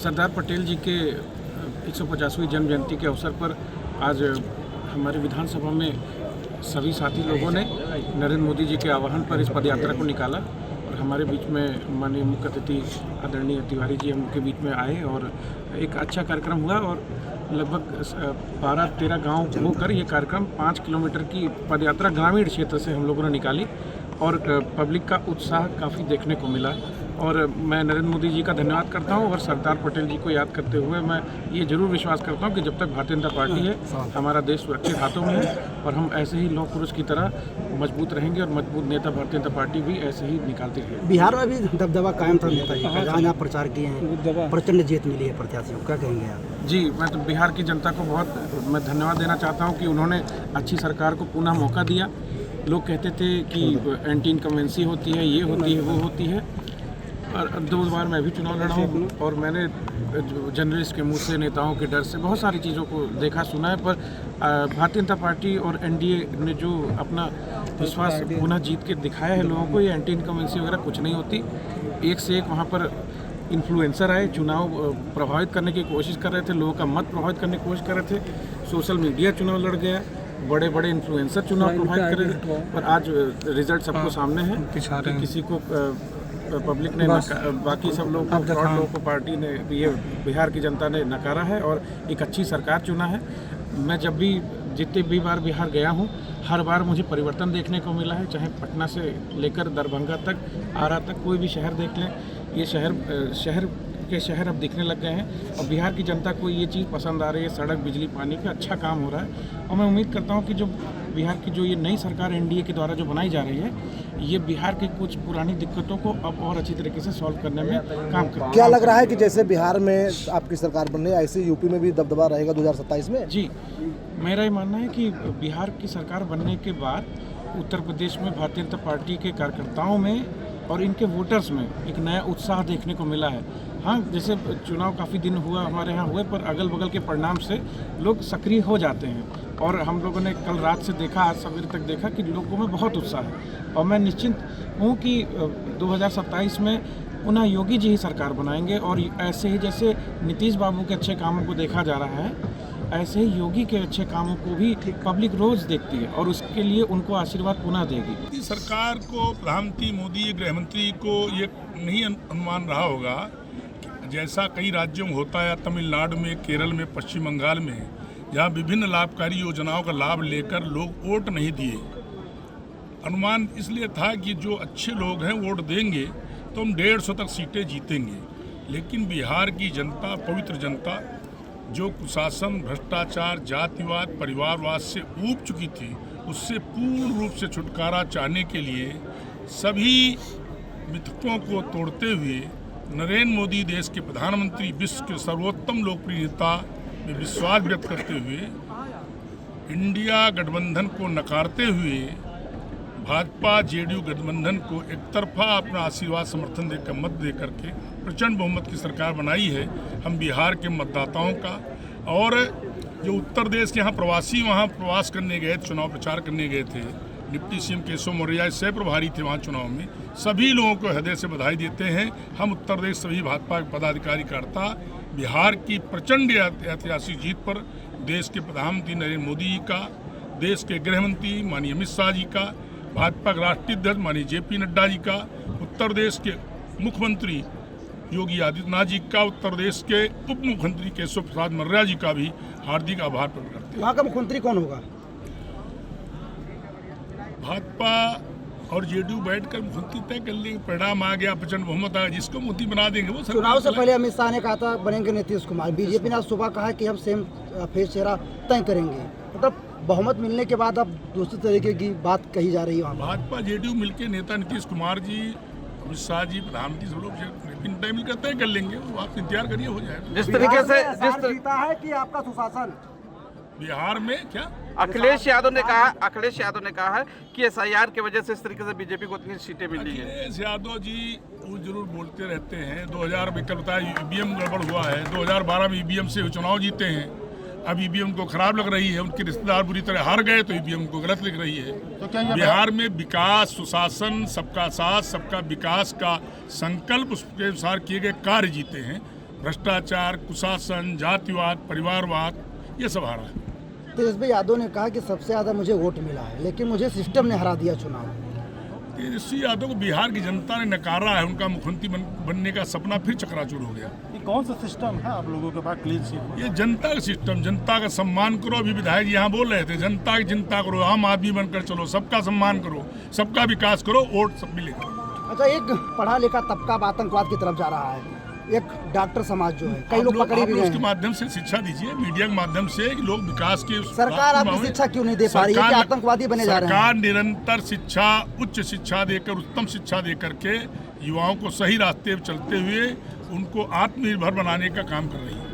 सरदार पटेल जी के 150वीं जन्म जयंती के अवसर पर आज हमारे विधानसभा में सभी साथी लोगों ने नरेंद्र मोदी जी के आह्वान पर इस पदयात्रा को निकाला और हमारे बीच में माननीय मुख्य अतिथि आदरणीय तिवारी जी हम उनके बीच में आए और एक अच्छा कार्यक्रम हुआ और लगभग 12-13 गांव होकर ये कार्यक्रम 5 किलोमीटर की पदयात्रा ग्रामीण क्षेत्र से हम लोगों ने निकाली और पब्लिक का उत्साह काफ़ी देखने को मिला। और मैं नरेंद्र मोदी जी का धन्यवाद करता हूं और सरदार पटेल जी को याद करते हुए मैं ये जरूर विश्वास करता हूं कि जब तक भारतीय जनता पार्टी है हमारा देश सुरक्षित हाथों में है और हम ऐसे ही लौह पुरुष की तरह मजबूत रहेंगे और मजबूत नेता भारतीय जनता पार्टी भी ऐसे ही निकालती रहेगी। बिहार में भी दबदबा कायम था नेताजी का, जहाँ प्रचार किए हैं, प्रचंड जीत मिली है प्रत्याशियों, क्या कहेंगे आप? जी, मैं तो बिहार की जनता को मैं धन्यवाद देना चाहता हूँ कि उन्होंने अच्छी सरकार को पुनः मौका दिया। लोग कहते थे कि एंटी इनकम्बेंसी होती है, ये होती है, वो होती है, और 2 बार मैं भी चुनाव लड़ा हूँ और मैंने जर्नलिस्ट के मुँह से, नेताओं के डर से बहुत सारी चीज़ों को देखा सुना है। पर भारतीय जनता पार्टी और एनडीए ने जो अपना विश्वास पुनः जीत के दिखाया है लोगों को, ये एंटी इनकम्बेंसी वगैरह कुछ नहीं होती। एक से एक वहाँ पर इन्फ्लुएंसर आए, चुनाव प्रभावित करने की कोशिश कर रहे थे, लोगों का मत प्रभावित करने की कोशिश कर रहे थे। सोशल मीडिया चुनाव लड़ गया, बड़े बड़े इन्फ्लुएंसर चुनाव प्रभावित कर रहे थे, पर आज रिजल्ट सबको सामने है कि किसी को पब्लिक ने बाकी सब लोगों को, फ्रॉड लोगों को पार्टी ने, ये बिहार की जनता ने नकारा है और एक अच्छी सरकार चुना है। मैं जब भी जितने भी बार बिहार गया हूँ हर बार मुझे परिवर्तन देखने को मिला है, चाहे पटना से लेकर दरभंगा तक, आरा तक, कोई भी शहर देख लें, ये शहर अब दिखने लग गए हैं और बिहार की जनता को ये चीज़ पसंद आ रही है। सड़क, बिजली, पानी का अच्छा काम हो रहा है और मैं उम्मीद करता हूँ कि जो बिहार की जो ये नई सरकार एनडीए के द्वारा जो बनाई जा रही है, ये बिहार की कुछ पुरानी दिक्कतों को अब और अच्छी तरीके से सॉल्व करने में काम करेगा। क्या लग रहा है कि जैसे बिहार में आपकी सरकार बनने, ऐसे यूपी में भी दबदबा रहेगा 2027 में? जी, मेरा ये मानना है कि बिहार की सरकार बनने के बाद उत्तर प्रदेश में भारतीय जनता पार्टी के कार्यकर्ताओं में और इनके वोटर्स में एक नया उत्साह देखने को मिला है। हाँ, जैसे चुनाव काफ़ी दिन हुआ हमारे यहाँ हुए, पर अगल बगल के परिणाम से लोग सक्रिय हो जाते हैं और हम लोगों ने कल रात से देखा, आज सवेरे तक देखा कि लोगों में बहुत उत्साह है और मैं निश्चिंत हूँ कि 2027 में पुनः योगी जी ही सरकार बनाएंगे और ऐसे ही जैसे नीतीश बाबू के अच्छे कामों को देखा जा रहा है, ऐसे ही योगी के अच्छे कामों को भी पब्लिक रोज देखती है और उसके लिए उनको आशीर्वाद पुनः देगी। सरकार को, प्रधानमंत्री मोदी, गृहमंत्री को ये नहीं अनुमान रहा होगा जैसा कई राज्यों में होता है, तमिलनाडु में, केरल में, पश्चिम बंगाल में, जहाँ विभिन्न लाभकारी योजनाओं का लाभ लेकर लोग वोट नहीं दिए। अनुमान इसलिए था कि जो अच्छे लोग हैं वोट देंगे तो हम 150 तक सीटें जीतेंगे, लेकिन बिहार की जनता, पवित्र जनता, जो कुशासन, भ्रष्टाचार, जातिवाद, परिवारवाद से ऊब चुकी थी, उससे पूर्ण रूप से छुटकारा चाहने के लिए सभी मिथकों को तोड़ते हुए नरेंद्र मोदी देश के प्रधानमंत्री, विश्व के सर्वोत्तम लोकप्रिय नेता में विश्वास व्यक्त करते हुए इंडिया गठबंधन को नकारते हुए भाजपा जेडीयू गठबंधन को एक तरफा अपना आशीर्वाद समर्थन देकर, मत दे करके प्रचंड बहुमत की सरकार बनाई है। हम बिहार के मतदाताओं का और जो उत्तर प्रदेश के यहाँ प्रवासी वहाँ प्रवास करने गए, चुनाव प्रचार करने गए थे, डिप्टी सीएम केशव मौर्य सह प्रभारी थे वहाँ चुनाव में, सभी लोगों को हृदय से बधाई देते हैं। हम उत्तर प्रदेश सभी भाजपा के पदाधिकारी कार्यकर्ता बिहार की प्रचंड ऐतिहासिक जीत पर देश के प्रधानमंत्री नरेंद्र मोदी जी का, देश के गृहमंत्री माननीय अमित शाह जी का, भाजपा के राष्ट्रीय अध्यक्ष माननीय जेपी नड्डा जी का, उत्तर प्रदेश के मुख्यमंत्री योगी आदित्यनाथ जी का, उत्तर प्रदेश के उप मुख्यमंत्री केशव प्रसाद मौर्य जी का भी हार्दिक आभार प्रकट करते हैं। वहाँ का मुख्यमंत्री कौन होगा? भाजपा और जेडीयू बैठकर मुख्यमंत्री तय कर लेंगे। परिणाम आ गया, प्रचंड बहुमत आ गया, जिसको मुख्यमंत्री बना देंगे वो। चुनाव से पहले अमित शाह ने कहा था बनेंगे नीतीश कुमार, बीजेपी ने आज सुबह कहा कि हम सेम फेस चेहरा तय करेंगे। मतलब बहुमत मिलने के बाद अब दूसरी तरीके की बात कही जा रही है। भाजपा जेडीयू मिलकर नेता नीतीश कुमार जी, अमित शाह जी, प्रधानमंत्री सब लोग तय मिलकर तय कर लेंगे। वो आप इंतजार करिए, हो जाएगा। जिस तरीके से जीता है कि आपका सुशासन बिहार में क्या अखिलेश यादव ने कहा है कि एसआईआर की वजह से इस तरीके से बीजेपी को इतनी सीटें मिली है। अखिलेश यादव जी वो जरूर बोलते रहते हैं। 2000 में कल बताया ईवीएम गड़बड़ हुआ है, 2012 में ईवीएम से चुनाव जीते हैं। अब ईवीएम को खराब लग रही है, उनके रिश्तेदार बुरी तरह हार गए तो ईवीएम को गलत लग रही है। तो क्या बिहार में विकास, सुशासन, सबका साथ, सबका विकास का संकल्प, उसके अनुसार किए गए कार्य जीते हैं। भ्रष्टाचार, कुशासन, जातिवाद, परिवारवाद, ये सब हारा है। तेजस्वी यादव ने कहा कि सबसे ज़्यादा मुझे वोट मिला है, लेकिन मुझे सिस्टम ने हरा दिया चुनाव। तेजस्वी यादव को बिहार की जनता ने नकारा है, उनका मुख्यमंत्री बनने का सपना फिर चकनाचूर हो गया। ये कौन सा सिस्टम है आप लोगों के पास क्लीन शीट? ये जनता का सिस्टम, जनता का सम्मान करो। अभी विधायक यहाँ बोल रहे थे, जनता की चिंता करो, आम आदमी बनकर चलो, सबका सम्मान करो, सबका विकास करो, वोट सब मिलेगा। अच्छा, एक पढ़ा लिखा तबका अब आतंकवाद की तरफ जा रहा है, एक डॉक्टर समाज जो है, कई लोग पकड़े भी गए उसके हैं। माध्यम से शिक्षा दीजिए, मीडिया के माध्यम से कि लोग विकास के। सरकार आपकी शिक्षा क्यों नहीं दे पा रही है कि आतंकवादी बने जा रहे हैं? सरकार निरंतर शिक्षा, उच्च शिक्षा देकर, उत्तम शिक्षा दे करके युवाओं को सही रास्ते पर चलते हुए उनको आत्मनिर्भर बनाने का काम कर रही है।